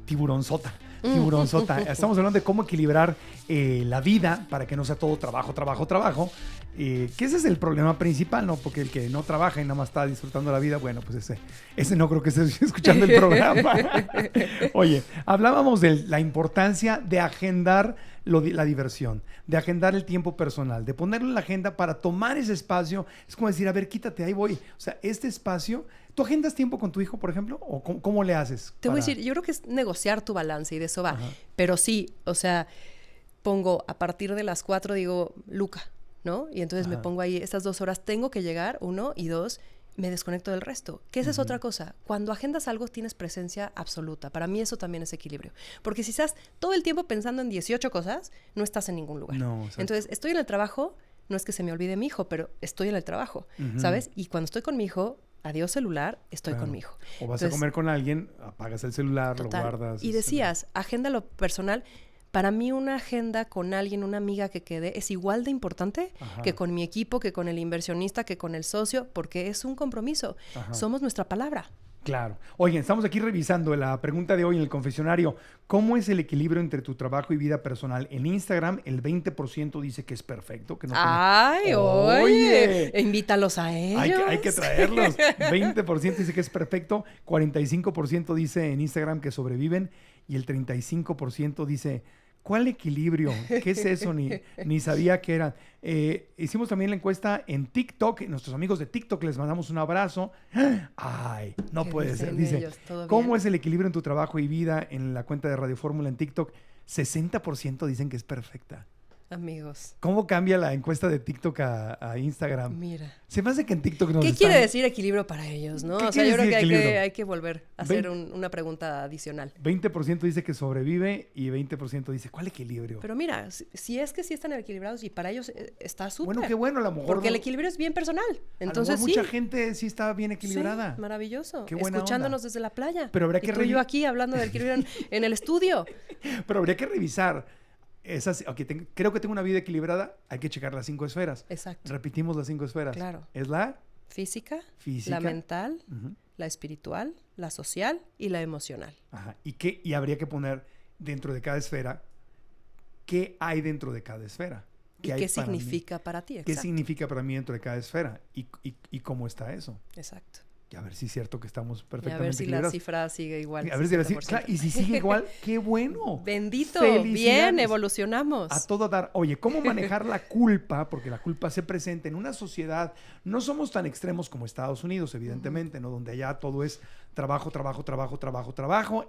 tiburonzota. Estamos hablando de cómo equilibrar la vida para que no sea todo trabajo. Que ese es el problema principal, ¿no? Porque el que no trabaja y nada más está disfrutando la vida, bueno, pues ese no creo que esté escuchando el programa. Oye, hablábamos de la importancia de agendar la diversión, de agendar el tiempo personal, de ponerlo en la agenda para tomar ese espacio. Es como decir, a ver, quítate, ahí voy. O sea, este espacio... ¿Tú agendas tiempo con tu hijo, por ejemplo? ¿O cómo le haces? Te voy a decir, yo creo que es negociar tu balance y de eso va. Ajá. Pero sí, o sea, pongo a partir de las 4, digo, Luca, ¿no? Y entonces me pongo ahí, estas 2 horas tengo que llegar, 1 y 2, me desconecto del resto. Que esa es otra cosa. Cuando agendas algo tienes presencia absoluta. Para mí eso también es equilibrio. Porque si estás todo el tiempo pensando en 18 cosas, no estás en ningún lugar. No, exacto. Entonces, estoy en el trabajo, no es que se me olvide mi hijo, pero estoy en el trabajo, ¿sabes? Y cuando estoy con mi hijo... Adiós celular, estoy con mi hijo. O vas a comer con alguien, apagas el celular, total. Lo guardas. Y decías, agenda lo personal. Para mí una agenda con alguien, una amiga que quede, es igual de importante que con mi equipo, que con el inversionista, que con el socio, porque es un compromiso. Somos nuestra palabra. Claro. Oye, estamos aquí revisando la pregunta de hoy en el confesionario. ¿Cómo es el equilibrio entre tu trabajo y vida personal? En Instagram, el 20% dice que es perfecto. Que no ¡Ay, oye! Invítalos a ellos. Hay que traerlos. 20% dice que es perfecto. 45% dice en Instagram que sobreviven. Y el 35% dice... ¿Cuál equilibrio? ¿Qué es eso? Ni sabía qué era. Hicimos también la encuesta en TikTok. Nuestros amigos de TikTok les mandamos un abrazo. Ay, no puede ser. Dice, ellos? ¿cómo es el equilibrio en tu trabajo y vida? En la cuenta de Radio Fórmula en TikTok, 60% dicen que es perfecta. Amigos. ¿Cómo cambia la encuesta de TikTok a Instagram? Mira. Se me hace que en TikTok nos ¿Qué quiere decir equilibrio para ellos, no? O sea, yo creo que hay que volver a hacer una pregunta adicional. 20% dice que sobrevive y 20% dice, ¿cuál equilibrio? Pero mira, si es que sí están equilibrados y para ellos está súper. Bueno, qué bueno, a lo mejor. Porque el equilibrio es bien personal. Entonces, a lo mejor mucha gente sí está bien equilibrada. Sí, maravilloso. Qué buena escuchándonos onda. Desde la playa. Pero habría que tú y yo aquí hablando del equilibrio en el estudio. Pero habría que revisar. Creo que tengo una vida equilibrada, hay que checar las 5 esferas. Exacto. Repetimos las 5 esferas. Claro. Es la física, física, la mental, la espiritual, la social y la emocional. Ajá. Y habría que poner dentro de cada esfera, ¿qué hay dentro de cada esfera? ¿Qué significa para ti? Exacto. ¿Qué significa para mí dentro de cada esfera? ¿Y cómo está eso? Exacto. Y a ver si es cierto que estamos perfectamente equilibrados. A ver si equilibrados. la cifra sigue igual. A ver si la cifra, claro, y si sigue igual, ¡qué bueno! Bendito, bien, evolucionamos. A todo dar. Oye, ¿cómo manejar la culpa? Porque la culpa se presenta en una sociedad, no somos tan extremos como Estados Unidos, evidentemente, ¿no? Donde allá todo es trabajo,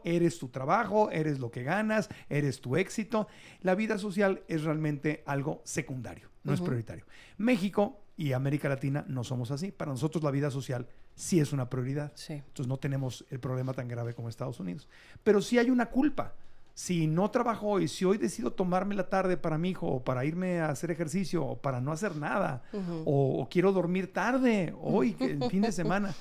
eres tu trabajo, eres lo que ganas, eres tu éxito. La vida social es realmente algo secundario, no es prioritario. México y América Latina no somos así. Para nosotros la vida social sí es una prioridad. Sí. Entonces no tenemos el problema tan grave como Estados Unidos. Pero sí hay una culpa. Si no trabajo hoy, si hoy decido tomarme la tarde para mi hijo, o para irme a hacer ejercicio, o para no hacer nada, o quiero dormir tarde hoy, el fin de semana,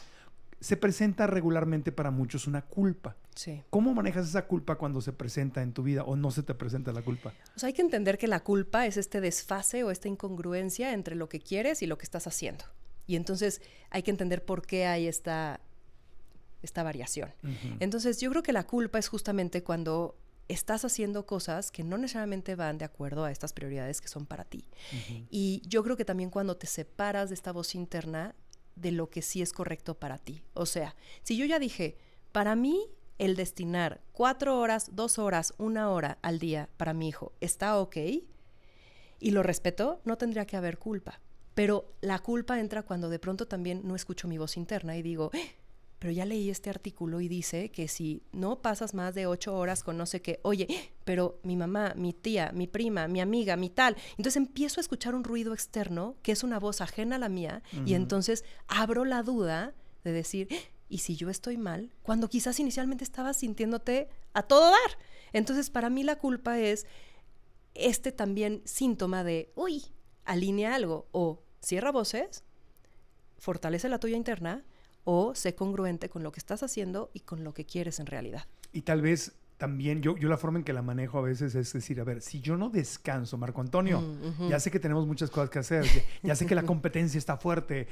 se presenta regularmente para muchos una culpa. Sí. ¿Cómo manejas esa culpa cuando se presenta en tu vida o no se te presenta la culpa? O sea, hay que entender que la culpa es este desfase o esta incongruencia entre lo que quieres y lo que estás haciendo. Y entonces hay que entender por qué hay esta variación. Entonces yo creo que la culpa es justamente cuando estás haciendo cosas que no necesariamente van de acuerdo a estas prioridades que son para ti. Y yo creo que también cuando te separas de esta voz interna de lo que sí es correcto para ti. O sea, si yo ya dije, para mí el destinar 4 horas, 2 horas, 1 hora al día para mi hijo está ok y lo respeto, no tendría que haber culpa. Pero la culpa entra cuando de pronto también no escucho mi voz interna y digo, pero ya leí este artículo y dice que si no pasas más de 8 horas con no sé qué, oye, pero mi mamá, mi tía, mi prima, mi amiga, mi tal. Entonces empiezo a escuchar un ruido externo que es una voz ajena a la mía y entonces abro la duda de decir, ¿y si yo estoy mal? Cuando quizás inicialmente estabas sintiéndote a todo dar. Entonces para mí la culpa es este también síntoma de, uy, alinea algo o cierra voces, fortalece la tuya interna o sé congruente con lo que estás haciendo y con lo que quieres en realidad. Y tal vez también yo la forma en que la manejo a veces es decir, a ver, si yo no descanso, Marco Antonio, ya sé que tenemos muchas cosas que hacer, ya sé que la competencia está fuerte.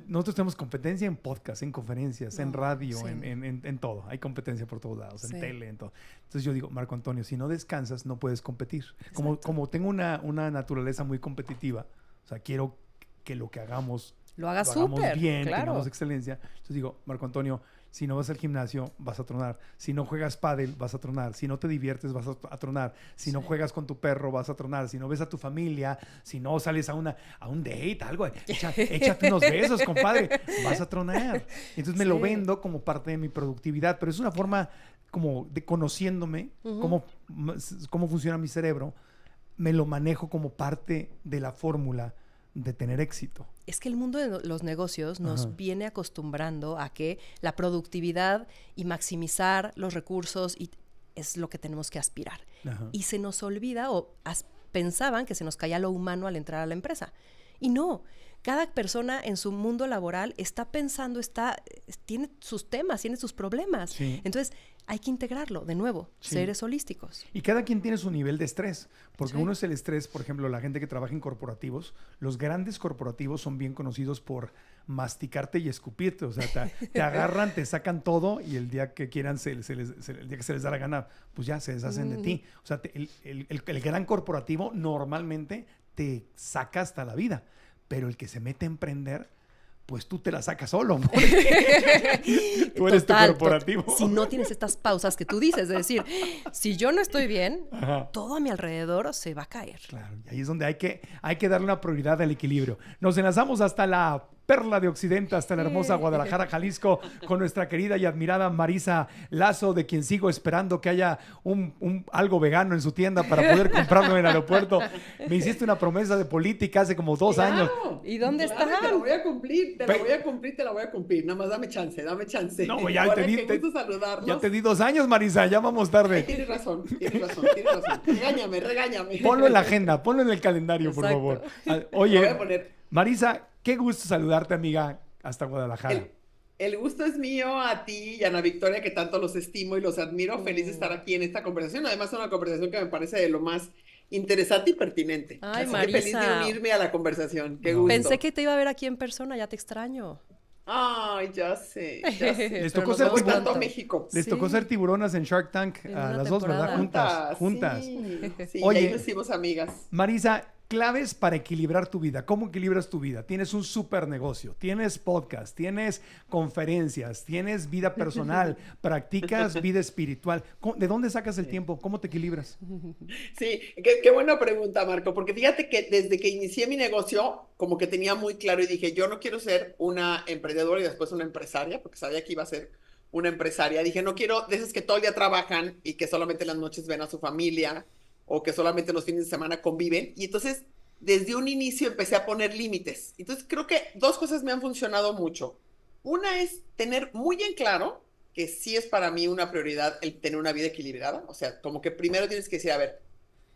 Nosotros tenemos competencia en podcast, en conferencias, en radio, sí. en todo. Hay competencia por todos lados, Sí. en tele, en todo. Entonces yo digo, Marco Antonio, si no descansas, no puedes competir. Como tengo una naturaleza muy competitiva, o sea, quiero que lo que hagamos Lo hagas hagamos súper, bien, claro. tengamos excelencia. Entonces digo, Marco Antonio, si no vas al gimnasio, vas a tronar. Si no juegas pádel, vas a tronar. Si no te diviertes, vas a tronar. Si no juegas con tu perro, vas a tronar. Si no ves a tu familia, si no sales a un date, algo, échate unos besos, compadre, vas a tronar. Entonces me lo vendo como parte de mi productividad, pero es una forma como de conociéndome, cómo funciona mi cerebro, me lo manejo como parte de la fórmula de tener éxito. Es que el mundo de los negocios nos viene acostumbrando a que la productividad y maximizar los recursos es lo que tenemos que aspirar. Ajá. Y se nos olvida pensaban que se nos caía lo humano al entrar a la empresa. Y no, cada persona en su mundo laboral está pensando, tiene sus temas, tiene sus problemas. Sí. Entonces, hay que integrarlo, de nuevo, seres holísticos. Y cada quien tiene su nivel de estrés, porque uno es el estrés, por ejemplo, la gente que trabaja en corporativos, los grandes corporativos son bien conocidos por masticarte y escupirte, o sea, te agarran, te sacan todo y el día que quieran, el día que se les da la gana, pues ya se deshacen de ti. O sea, el gran corporativo normalmente te saca hasta la vida, pero el que se mete a emprender, pues tú te la sacas solo. Tú eres tu corporativo. Si no tienes estas pausas que tú dices, es decir, si yo no estoy bien, todo a mi alrededor se va a caer. Claro, y ahí es donde hay que darle una prioridad al equilibrio. Nos enlazamos hasta la perla de Occidente, hasta la hermosa Guadalajara, Jalisco, con nuestra querida y admirada Marisa Lazo, de quien sigo esperando que haya algo vegano en su tienda para poder comprarlo en el aeropuerto. Me hiciste una promesa de política hace como 2 años. ¿Y dónde está? Te la voy a cumplir, te la voy a cumplir. Nada más dame chance. No, ya qué gusto saludarlos. Ya te di 2 años, Marisa, ya vamos tarde. Ay, tienes razón. Regáñame. Ponlo en la agenda, ponlo en el calendario, por favor. Oye, lo voy a poner. Marisa, qué gusto saludarte, amiga, hasta Guadalajara. El gusto es mío, a ti y a Ana Victoria, que tanto los estimo y los admiro. Feliz de estar aquí en esta conversación. Además, es una conversación que me parece de lo más interesante y pertinente. Ay, así Marisa. que feliz de unirme a la conversación. Qué gusto. Pensé que te iba a ver aquí en persona, ya te extraño. Ay, ya sé. Les tocó ser tanto a México. Les tocó ser tiburonas en Shark Tank a las dos, ¿verdad? Juntas. Sí, Oye, y ahí nos hicimos amigas. Marisa, claves para equilibrar tu vida. ¿Cómo equilibras tu vida? Tienes un súper negocio, tienes podcast, tienes conferencias, tienes vida personal, practicas vida espiritual. ¿De dónde sacas el tiempo? ¿Cómo te equilibras? Sí, qué buena pregunta, Marco, porque fíjate que desde que inicié mi negocio, como que tenía muy claro y dije, yo no quiero ser una emprendedora y después una empresaria, porque sabía que iba a ser una empresaria. Dije, no quiero de esas que todo el día trabajan y que solamente en las noches ven a su familia o que solamente los fines de semana conviven. Y entonces, desde un inicio empecé a poner límites. Entonces, creo que 2 cosas me han funcionado mucho. Una es tener muy en claro que sí es para mí una prioridad el tener una vida equilibrada. O sea, como que primero tienes que decir, a ver,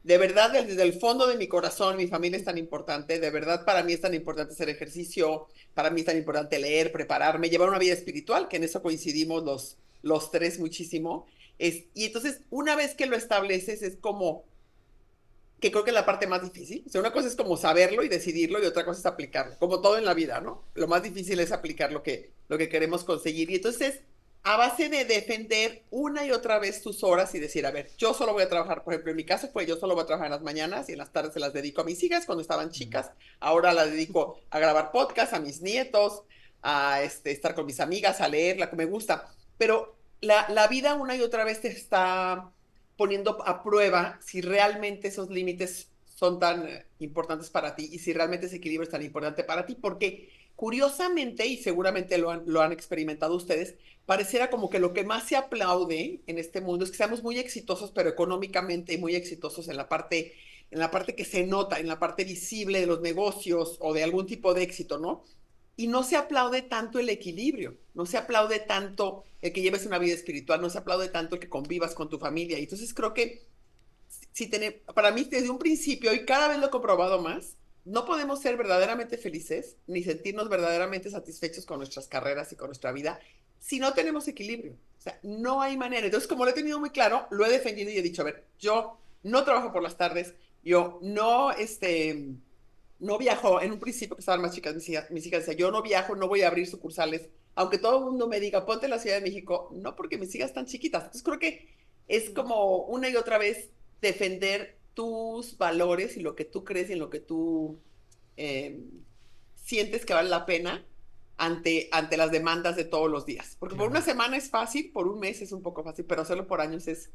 de verdad, desde el fondo de mi corazón, mi familia es tan importante, de verdad para mí es tan importante hacer ejercicio, para mí es tan importante leer, prepararme, llevar una vida espiritual, que en eso coincidimos los 3 muchísimo. Y entonces, una vez que lo estableces, es como que creo que es la parte más difícil. O sea, una cosa es como saberlo y decidirlo y otra cosa es aplicarlo, como todo en la vida, ¿no? Lo más difícil es aplicar lo que queremos conseguir. Y entonces, a base de defender una y otra vez tus horas y decir, a ver, yo solo voy a trabajar, por ejemplo, en mi caso fue yo solo voy a trabajar en las mañanas y en las tardes se las dedico a mis hijas cuando estaban chicas. Ahora las dedico a grabar podcast, a mis nietos, a estar con mis amigas, a leer, la que me gusta. Pero la vida una y otra vez te está poniendo a prueba si realmente esos límites son tan importantes para ti y si realmente ese equilibrio es tan importante para ti, porque curiosamente, y seguramente lo han experimentado ustedes, pareciera como que lo que más se aplaude en este mundo es que seamos muy exitosos, pero económicamente y muy exitosos en la parte que se nota, en la parte visible de los negocios o de algún tipo de éxito, ¿no? Y no se aplaude tanto el equilibrio, no se aplaude tanto el que lleves una vida espiritual, no se aplaude tanto el que convivas con tu familia. Y entonces creo que para mí desde un principio, y cada vez lo he comprobado más, no podemos ser verdaderamente felices ni sentirnos verdaderamente satisfechos con nuestras carreras y con nuestra vida si no tenemos equilibrio. O sea, no hay manera. Entonces, como lo he tenido muy claro, lo he defendido y he dicho, a ver, yo no trabajo por las tardes, yo no viajo. En un principio que estaban más chicas, mis hijas decían, yo no viajo, no voy a abrir sucursales, aunque todo el mundo me diga, ponte en la Ciudad de México, no, porque mis hijas están chiquitas. Entonces, creo que es como una y otra vez defender tus valores y lo que tú crees y en lo que tú eh, sientes que vale la pena ante las demandas de todos los días. Porque por una semana es fácil, por un mes es un poco fácil, pero hacerlo por años es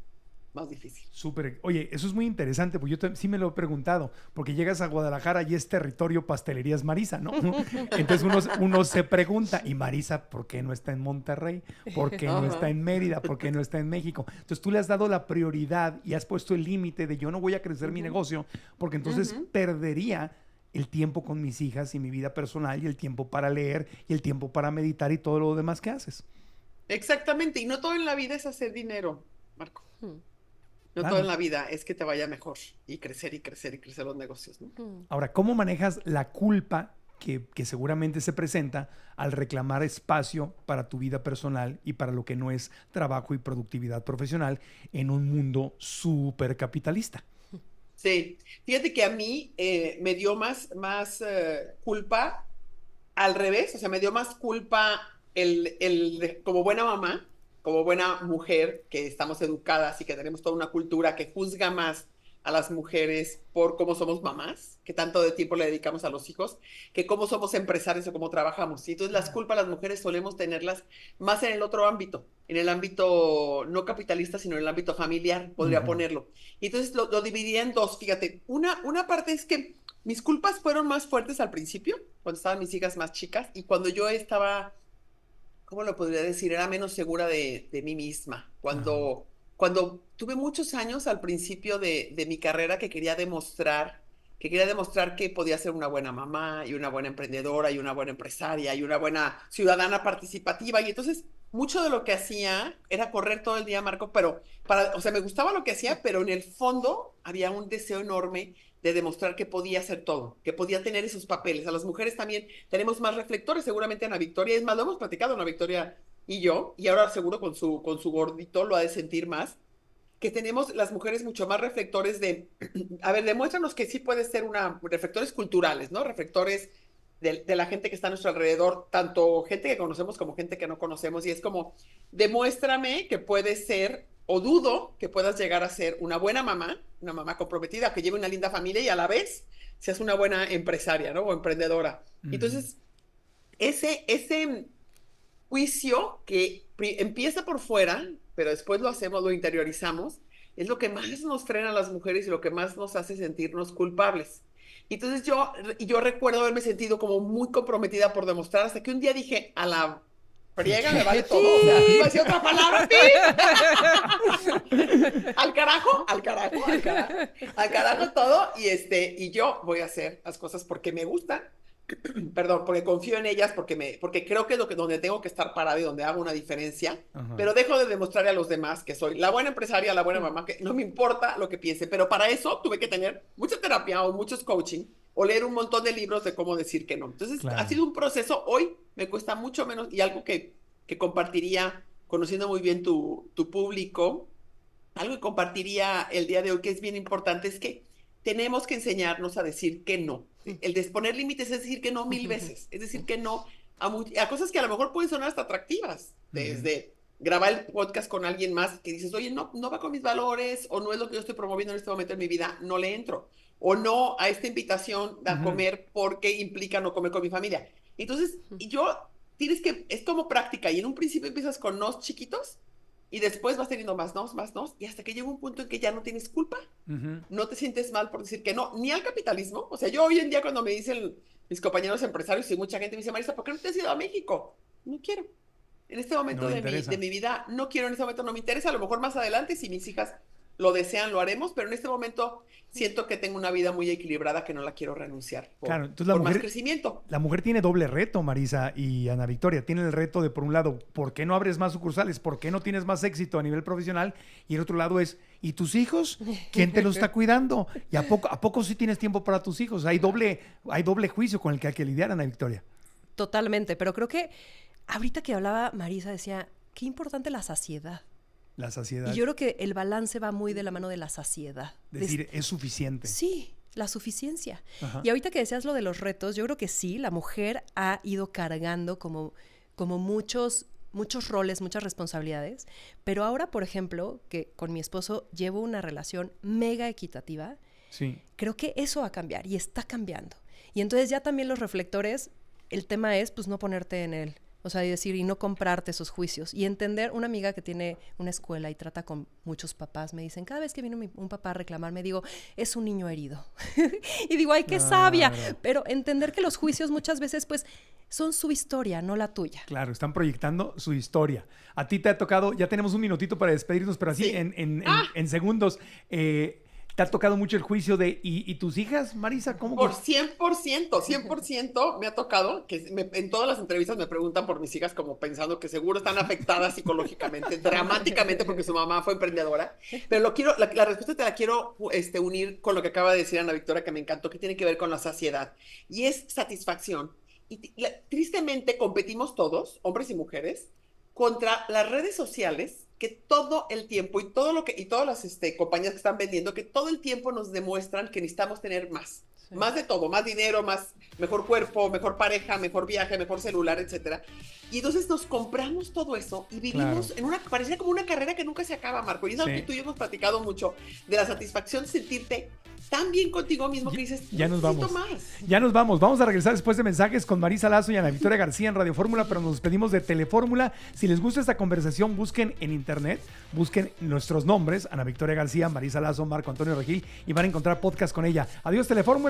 más difícil. Súper. Oye, eso es muy interesante, porque sí me lo he preguntado, porque llegas a Guadalajara y es territorio Pastelerías Marisa, ¿no? Entonces uno se pregunta, ¿y Marisa por qué no está en Monterrey? ¿Por qué no está en Mérida? ¿Por qué no está en México? Entonces tú le has dado la prioridad y has puesto el límite de yo no voy a crecer mi negocio, porque entonces perdería el tiempo con mis hijas y mi vida personal y el tiempo para leer y el tiempo para meditar y todo lo demás que haces. Exactamente, y no todo en la vida es hacer dinero, Marco. No todo en la vida es que te vaya mejor y crecer y crecer y crecer los negocios, ¿no? Ahora, ¿cómo manejas la culpa que seguramente se presenta al reclamar espacio para tu vida personal y para lo que no es trabajo y productividad profesional en un mundo súper capitalista? Sí, fíjate que a mí me dio más culpa al revés, o sea, me dio más culpa como buena mamá, como buena mujer, que estamos educadas y que tenemos toda una cultura que juzga más a las mujeres por cómo somos mamás, que tanto de tiempo le dedicamos a los hijos, que cómo somos empresarios o cómo trabajamos. Y entonces las culpas las mujeres solemos tenerlas más en el otro ámbito, en el ámbito no capitalista, sino en el ámbito familiar, podría ponerlo. Y entonces lo dividí en dos, fíjate. Una parte es que mis culpas fueron más fuertes al principio, cuando estaban mis hijas más chicas, y cuando yo estaba, ¿cómo lo podría decir? Era menos segura de mí misma. Cuando tuve muchos años al principio de mi carrera que quería demostrar que podía ser una buena mamá y una buena emprendedora y una buena empresaria y una buena ciudadana participativa. Y entonces mucho de lo que hacía era correr todo el día, Marco, o sea, me gustaba lo que hacía, pero en el fondo había un deseo enorme de demostrar que podía hacer todo, que podía tener esos papeles. A las mujeres también tenemos más reflectores, seguramente Ana Victoria, es más, lo hemos platicado Ana Victoria y yo, y ahora seguro con su gordito lo ha de sentir más, que tenemos las mujeres mucho más reflectores a ver, demuéstranos que sí puede ser reflectores culturales, ¿no? Reflectores de la gente que está a nuestro alrededor, tanto gente que conocemos como gente que no conocemos, y es como, demuéstrame que puedes ser, o dudo que puedas llegar a ser una buena mamá, una mamá comprometida, que lleve una linda familia y a la vez seas una buena empresaria, ¿no? O emprendedora. Entonces, ese juicio que empieza por fuera, pero después lo interiorizamos, es lo que más nos frena a las mujeres y lo que más nos hace sentirnos culpables. Entonces yo recuerdo haberme sentido como muy comprometida por demostrar, hasta que un día dije, a la friega me vale todo, o sea, iba a decir otra palabra, al carajo todo, y yo voy a hacer las cosas porque me gustan, perdón, porque confío en ellas, porque creo que es donde tengo que estar parada y donde hago una diferencia, pero dejo de demostrarle a los demás que soy la buena empresaria, la buena mamá, que no me importa lo que piense, pero para eso tuve que tener mucha terapia o muchos coaching, o leer un montón de libros de cómo decir que no. Entonces, ha sido un proceso, hoy me cuesta mucho menos, y algo que compartiría, conociendo muy bien tu público, algo que compartiría el día de hoy que es bien importante, es que tenemos que enseñarnos a decir que no. El de poner límites es decir que no 1000 veces. Es decir que no a cosas que a lo mejor pueden sonar hasta atractivas. Desde grabar el podcast con alguien más que dices, oye, no va con mis valores, o no es lo que yo estoy promoviendo en este momento en mi vida, no le entro. O no a esta invitación a comer porque implica no comer con mi familia. Entonces, es como práctica. Y en un principio empiezas con nos chiquitos, y después vas teniendo más nos, y hasta que llega un punto en que ya no tienes culpa, no te sientes mal por decir que no, ni al capitalismo. O sea, yo hoy en día cuando me dicen mis compañeros empresarios y mucha gente me dice, Marisa, ¿por qué no te has ido a México? No quiero. En este momento de mi vida, no quiero, en este momento no me interesa. A lo mejor más adelante, si mis hijas lo desean, lo haremos, pero en este momento siento que tengo una vida muy equilibrada que no la quiero renunciar claro, entonces más crecimiento. La mujer tiene doble reto, Marisa y Ana Victoria. Tiene el reto de, por un lado, ¿por qué no abres más sucursales? ¿Por qué no tienes más éxito a nivel profesional? Y el otro lado es, ¿y tus hijos? ¿Quién te los está cuidando? ¿Y a poco sí tienes tiempo para tus hijos? Hay doble juicio con el que hay que lidiar, Ana Victoria. Totalmente, pero creo que ahorita que hablaba Marisa decía, qué importante la saciedad. La saciedad. Y yo creo que el balance va muy de la mano de la saciedad. Decir, es suficiente. Sí, la suficiencia. Ajá. Y ahorita que decías lo de los retos, yo creo que sí, la mujer ha ido cargando como muchos roles, muchas responsabilidades. Pero ahora, por ejemplo, que con mi esposo llevo una relación mega equitativa, Sí. creo que eso va a cambiar y está cambiando. Y entonces ya también los reflectores, el tema es pues no ponerte en él. O sea, y decir, y no comprarte esos juicios. Y entender, una amiga que tiene una escuela y trata con muchos papás, me dicen, cada vez que viene un papá a reclamarme, digo, es un niño herido. Y digo, ay, qué sabia. Pero entender que los juicios muchas veces, pues, son su historia, no la tuya. Claro, están proyectando su historia. A ti te ha tocado, ya tenemos un minutito para despedirnos, pero así Sí. en segundos, ¿te ha tocado mucho el juicio de, ¿y tus hijas, Marisa? ¿Cómo? Por 100% me ha tocado que en todas las entrevistas me preguntan por mis hijas como pensando que seguro están afectadas psicológicamente, dramáticamente porque su mamá fue emprendedora. Pero la respuesta te la quiero unir con lo que acaba de decir Ana Victoria, que me encantó, que tiene que ver con la saciedad. Y es satisfacción. Y tristemente competimos todos, hombres y mujeres, contra las redes sociales que todo el tiempo y todas las compañías que están vendiendo que todo el tiempo nos demuestran que necesitamos tener más. Sí. Más de todo, más dinero, mejor cuerpo, mejor pareja, mejor viaje, mejor celular, etcétera. Y entonces nos compramos todo eso y vivimos parecía como una carrera que nunca se acaba, Marco. Y es algo que tú y yo hemos platicado mucho, de la satisfacción de sentirte tan bien contigo mismo que dices, ya nos vamos. Más. Ya nos vamos. Vamos a regresar después de mensajes con Marisa Lazo y Ana Victoria García en Radio Fórmula, pero nos despedimos de Telefórmula. Si les gusta esta conversación, busquen en internet, busquen nuestros nombres, Ana Victoria García, Marisa Lazo, Marco Antonio Regil, y van a encontrar podcast con ella. Adiós, Telefórmula.